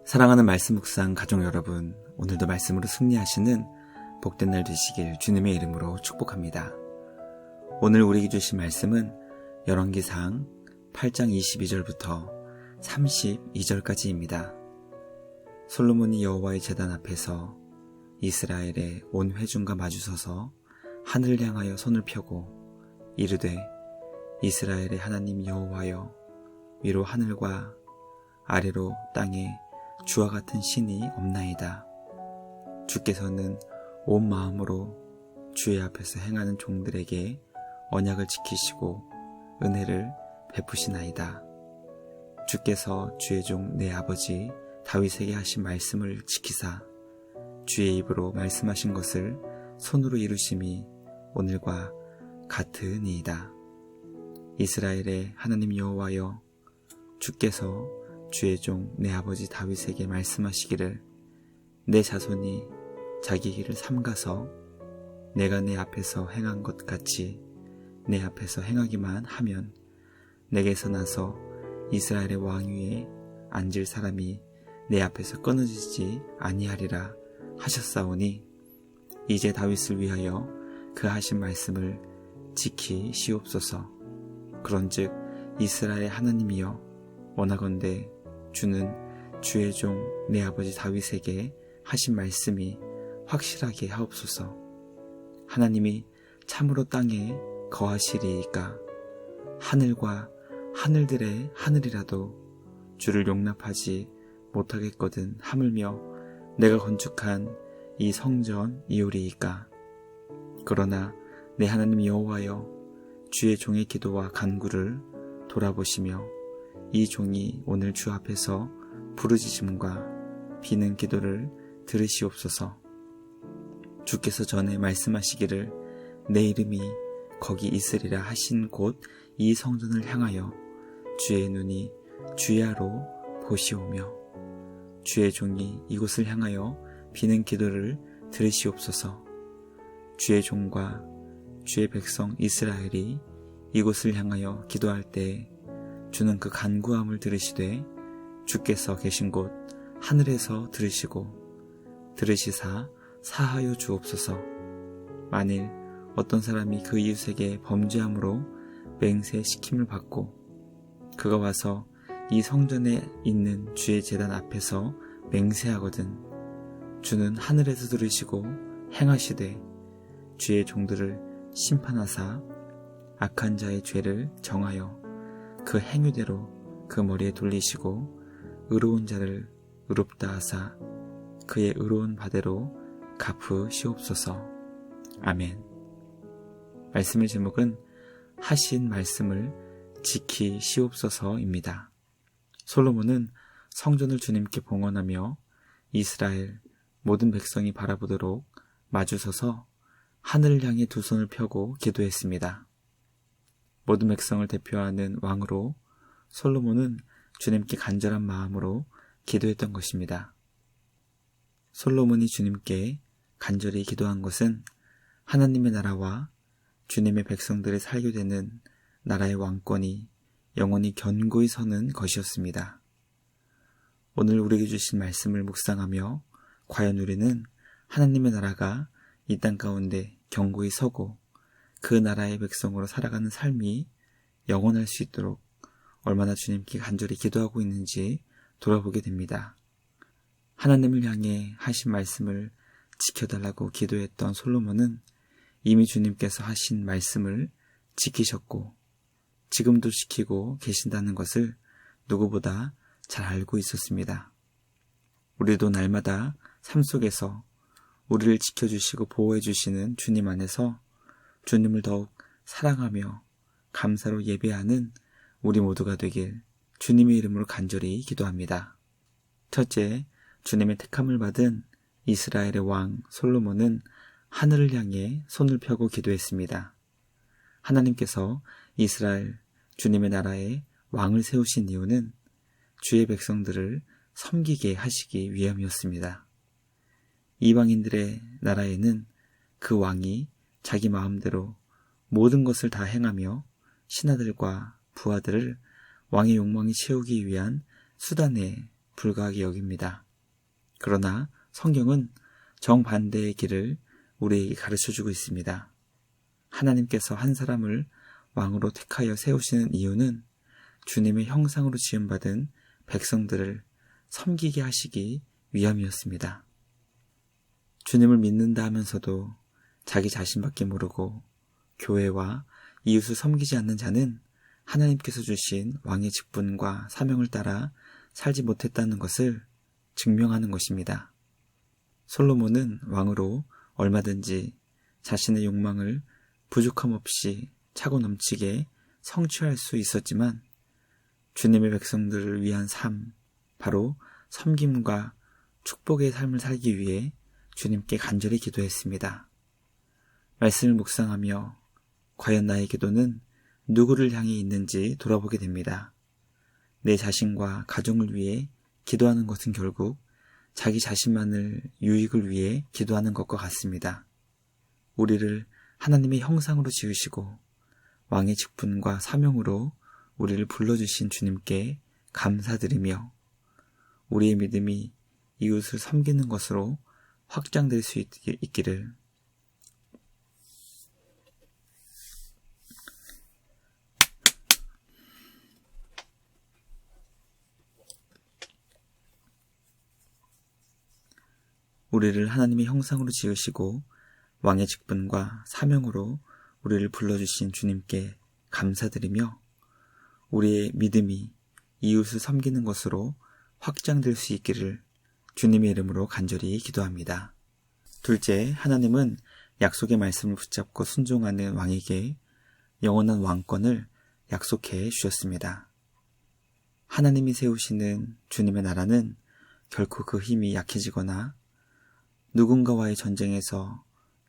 사랑하는 말씀 묵상 가족 여러분, 오늘도 말씀으로 승리하시는 복된 날 되시길 주님의 이름으로 축복합니다. 오늘 우리에게 주신 말씀은 열왕기상 8장 22절부터 32절까지입니다. 솔로몬이 여호와의 제단 앞에서 이스라엘의 온 회중과 마주서서 하늘을 향하여 손을 펴고 이르되 이스라엘의 하나님 여호와여, 위로 하늘과 아래로 땅에 주와 같은 신이 없나이다. 주께서는 온 마음으로 주의 앞에서 행하는 종들에게 언약을 지키시고 은혜를 베푸시나이다. 주께서 주의 종 내 아버지 다윗에게 하신 말씀을 지키사 주의 입으로 말씀하신 것을 손으로 이루심이 오늘과 같으니이다. 이스라엘의 하나님 여호와여, 주께서 주의 종 내 아버지 다윗에게 말씀하시기를 내 자손이 자기 길을 삼가서 내가 내 앞에서 행한 것 같이 내 앞에서 행하기만 하면 내게서 나서 이스라엘의 왕위에 앉을 사람이 내 앞에서 끊어지지 아니하리라 하셨사오니 이제 다윗을 위하여 그 하신 말씀을 지키시옵소서. 그런즉 이스라엘의 하나님이여, 원하건대 주는 주의 종 내 아버지 다윗에게 하신 말씀이 확실하게 하옵소서. 하나님이 참으로 땅에 거하시리이까 하늘과 하늘들의 하늘이라도 주를 용납하지 못하겠거든 하물며 내가 건축한 이 성전이오리이까. 그러나 내 하나님 여호와여, 주의 종의 기도와 간구를 돌아보시며 이 종이 오늘 주 앞에서 부르짖음과 비는 기도를 들으시옵소서. 주께서 전에 말씀하시기를 내 이름이 거기 있으리라 하신 곳 이 성전을 향하여 주의 눈이 주야로 보시오며 주의 종이 이곳을 향하여 비는 기도를 들으시옵소서. 주의 종과 주의 백성 이스라엘이 이곳을 향하여 기도할 때 주는 그 간구함을 들으시되 주께서 계신 곳 하늘에서 들으시사 사하여 주옵소서. 만일 어떤 사람이 그 이웃에게 범죄함으로 맹세시킴을 받고 그가 와서 이 성전에 있는 주의 제단 앞에서 맹세하거든 주는 하늘에서 들으시고 행하시되 주의 종들을 심판하사 악한 자의 죄를 정하여 그 행위대로 그 머리에 돌리시고 의로운 자를 의롭다 하사 그의 의로운 바대로 갚으시옵소서. 아멘. 말씀의 제목은 하신 말씀을 지키시옵소서입니다. 솔로몬은 성전을 주님께 봉헌하며 이스라엘 모든 백성이 바라보도록 마주서서 하늘을 향해 두 손을 펴고 기도했습니다. 모든 백성을 대표하는 왕으로 솔로몬은 주님께 간절한 마음으로 기도했던 것입니다. 솔로몬이 주님께 간절히 기도한 것은 하나님의 나라와 주님의 백성들이 살게 되는 나라의 왕권이 영원히 견고히 서는 것이었습니다. 오늘 우리에게 주신 말씀을 묵상하며 과연 우리는 하나님의 나라가 이 땅 가운데 견고히 서고 그 나라의 백성으로 살아가는 삶이 영원할 수 있도록 얼마나 주님께 간절히 기도하고 있는지 돌아보게 됩니다. 하나님을 향해 하신 말씀을 지켜달라고 기도했던 솔로몬은 이미 주님께서 하신 말씀을 지키셨고 지금도 지키고 계신다는 것을 누구보다 잘 알고 있었습니다. 우리도 날마다 삶 속에서 우리를 지켜주시고 보호해주시는 주님 안에서 주님을 더욱 사랑하며 감사로 예배하는 우리 모두가 되길 주님의 이름으로 간절히 기도합니다. 첫째, 주님의 택함을 받은 이스라엘의 왕 솔로몬은 하늘을 향해 손을 펴고 기도했습니다. 하나님께서 이스라엘 주님의 나라에 왕을 세우신 이유는 주의 백성들을 섬기게 하시기 위함이었습니다. 이방인들의 나라에는 그 왕이 자기 마음대로 모든 것을 다 행하며 신하들과 부하들을 왕의 욕망이 채우기 위한 수단에 불가하게 여깁니다. 그러나 성경은 정반대의 길을 우리에게 가르쳐주고 있습니다. 하나님께서 한 사람을 왕으로 택하여 세우시는 이유는 주님의 형상으로 지음받은 백성들을 섬기게 하시기 위함이었습니다. 주님을 믿는다 하면서도 자기 자신밖에 모르고 교회와 이웃을 섬기지 않는 자는 하나님께서 주신 왕의 직분과 사명을 따라 살지 못했다는 것을 증명하는 것입니다. 솔로몬은 왕으로 얼마든지 자신의 욕망을 부족함 없이 차고 넘치게 성취할 수 있었지만 주님의 백성들을 위한 삶, 바로 섬김과 축복의 삶을 살기 위해 주님께 간절히 기도했습니다. 말씀을 묵상하며 과연 나의 기도는 누구를 향해 있는지 돌아보게 됩니다. 내 자신과 가정을 위해 기도하는 것은 결국 자기 자신만을 유익을 위해 기도하는 것과 같습니다. 우리를 하나님의 형상으로 지으시고 왕의 직분과 사명으로 우리를 불러주신 주님께 감사드리며 우리의 믿음이 이웃을 섬기는 것으로 확장될 수 있기를 우리를 하나님의 형상으로 지으시고 왕의 직분과 사명으로 우리를 불러주신 주님께 감사드리며 우리의 믿음이 이웃을 섬기는 것으로 확장될 수 있기를 주님의 이름으로 간절히 기도합니다. 둘째, 하나님은 약속의 말씀을 붙잡고 순종하는 왕에게 영원한 왕권을 약속해 주셨습니다. 하나님이 세우시는 주님의 나라는 결코 그 힘이 약해지거나 누군가와의 전쟁에서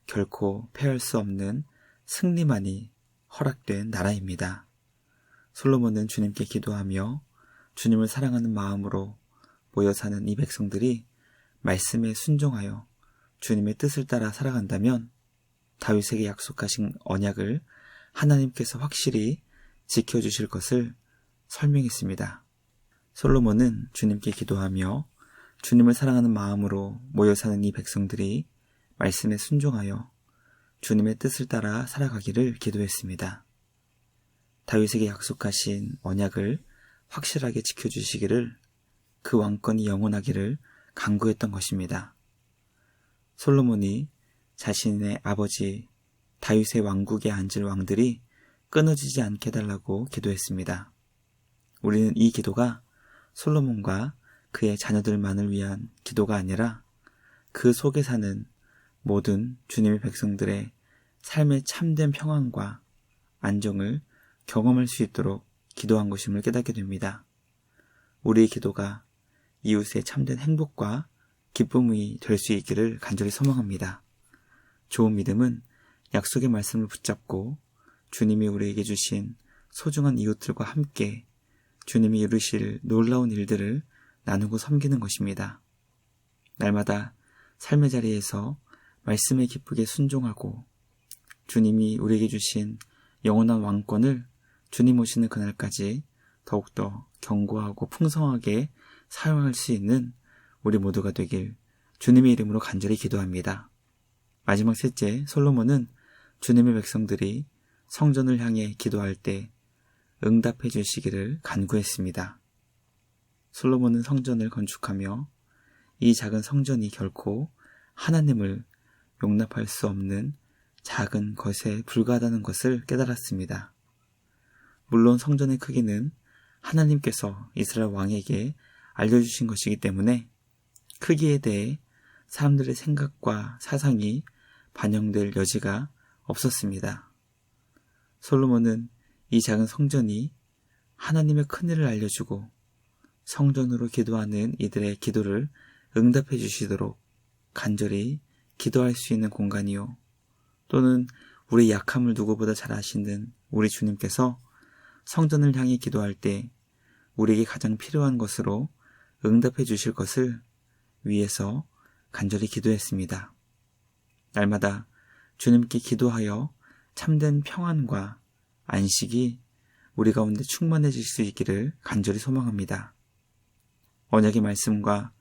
결코 패할 수 없는 승리만이 허락된 나라입니다. 솔로몬은 주님께 기도하며 주님을 사랑하는 마음으로 모여 사는 이 백성들이 말씀에 순종하여 주님의 뜻을 따라 살아간다면 다윗에게 약속하신 언약을 하나님께서 확실히 지켜주실 것을 설명했습니다. 솔로몬은 주님께 기도하며 주님을 사랑하는 마음으로 모여 사는 이 백성들이 말씀에 순종하여 주님의 뜻을 따라 살아가기를 기도했습니다. 다윗에게 약속하신 언약을 확실하게 지켜주시기를 그 왕권이 영원하기를 간구했던 것입니다. 솔로몬이 자신의 아버지 다윗의 왕국에 앉을 왕들이 끊어지지 않게 해달라고 기도했습니다. 우리는 이 기도가 솔로몬과 그의 자녀들만을 위한 기도가 아니라 그 속에 사는 모든 주님의 백성들의 삶의 참된 평안과 안정을 경험할 수 있도록 기도한 것임을 깨닫게 됩니다. 우리의 기도가 이웃의 참된 행복과 기쁨이 될 수 있기를 간절히 소망합니다. 좋은 믿음은 약속의 말씀을 붙잡고 주님이 우리에게 주신 소중한 이웃들과 함께 주님이 이루실 놀라운 일들을 나누고 섬기는 것입니다. 날마다 삶의 자리에서 말씀에 기쁘게 순종하고 주님이 우리에게 주신 영원한 왕권을 주님 오시는 그날까지 더욱더 견고하고 풍성하게 사용할 수 있는 우리 모두가 되길 주님의 이름으로 간절히 기도합니다. 마지막 셋째, 솔로몬은 주님의 백성들이 성전을 향해 기도할 때 응답해 주시기를 간구했습니다. 솔로몬은 성전을 건축하며 이 작은 성전이 결코 하나님을 용납할 수 없는 작은 것에 불과하다는 것을 깨달았습니다. 물론 성전의 크기는 하나님께서 이스라엘 왕에게 알려주신 것이기 때문에 크기에 대해 사람들의 생각과 사상이 반영될 여지가 없었습니다. 솔로몬은 이 작은 성전이 하나님의 큰일을 알려주고 성전으로 기도하는 이들의 기도를 응답해 주시도록 간절히 기도할 수 있는 공간이요, 또는 우리 약함을 누구보다 잘 아시는 우리 주님께서 성전을 향해 기도할 때 우리에게 가장 필요한 것으로 응답해 주실 것을 위해서 간절히 기도했습니다. 날마다 주님께 기도하여 참된 평안과 안식이 우리 가운데 충만해질 수 있기를 간절히 소망합니다. 언약의 말씀과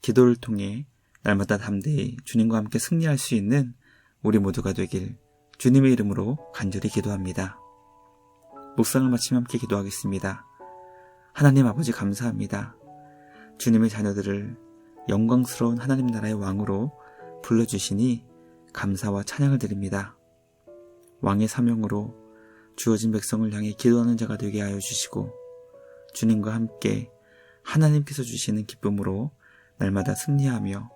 기도를 통해 날마다 담대히 주님과 함께 승리할 수 있는 우리 모두가 되길 주님의 이름으로 간절히 기도합니다. 묵상을 마치며 함께 기도하겠습니다. 하나님 아버지 감사합니다. 주님의 자녀들을 영광스러운 하나님 나라의 왕으로 불러주시니 감사와 찬양을 드립니다. 왕의 사명으로 주어진 백성을 향해 기도하는 자가 되게 하여 주시고 주님과 함께 하나님께서 주시는 기쁨으로 날마다 승리하며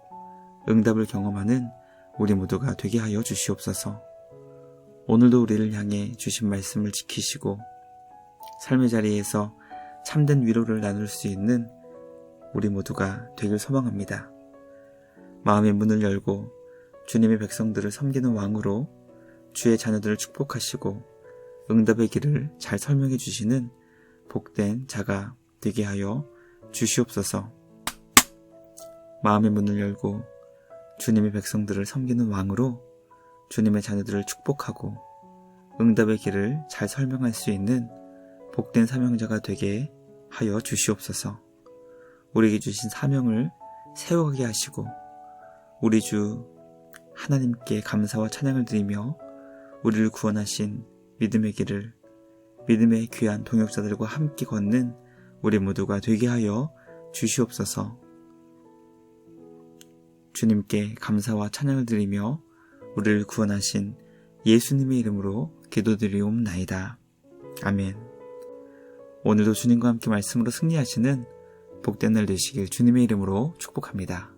응답을 경험하는 우리 모두가 되게 하여 주시옵소서. 오늘도 우리를 향해 주신 말씀을 지키시고 삶의 자리에서 참된 위로를 나눌 수 있는 우리 모두가 되길 소망합니다. 마음의 문을 열고 주님의 백성들을 섬기는 왕으로 주의 자녀들을 축복하시고 응답의 길을 잘 설명해 주시는 복된 자가 되게 하여 주시옵소서. 마음의 문을 열고 주님의 백성들을 섬기는 왕으로 주님의 자녀들을 축복하고 응답의 길을 잘 설명할 수 있는 복된 사명자가 되게 하여 주시옵소서. 우리에게 주신 사명을 세워가게 하시고 우리 주 하나님께 감사와 찬양을 드리며 우리를 구원하신 믿음의 길을 믿음의 귀한 동역자들과 함께 걷는 우리 모두가 되게 하여 주시옵소서. 주님께 감사와 찬양을 드리며 우리를 구원하신 예수님의 이름으로 기도드리옵나이다. 아멘. 오늘도 주님과 함께 말씀으로 승리하시는 복된 날 되시길 주님의 이름으로 축복합니다.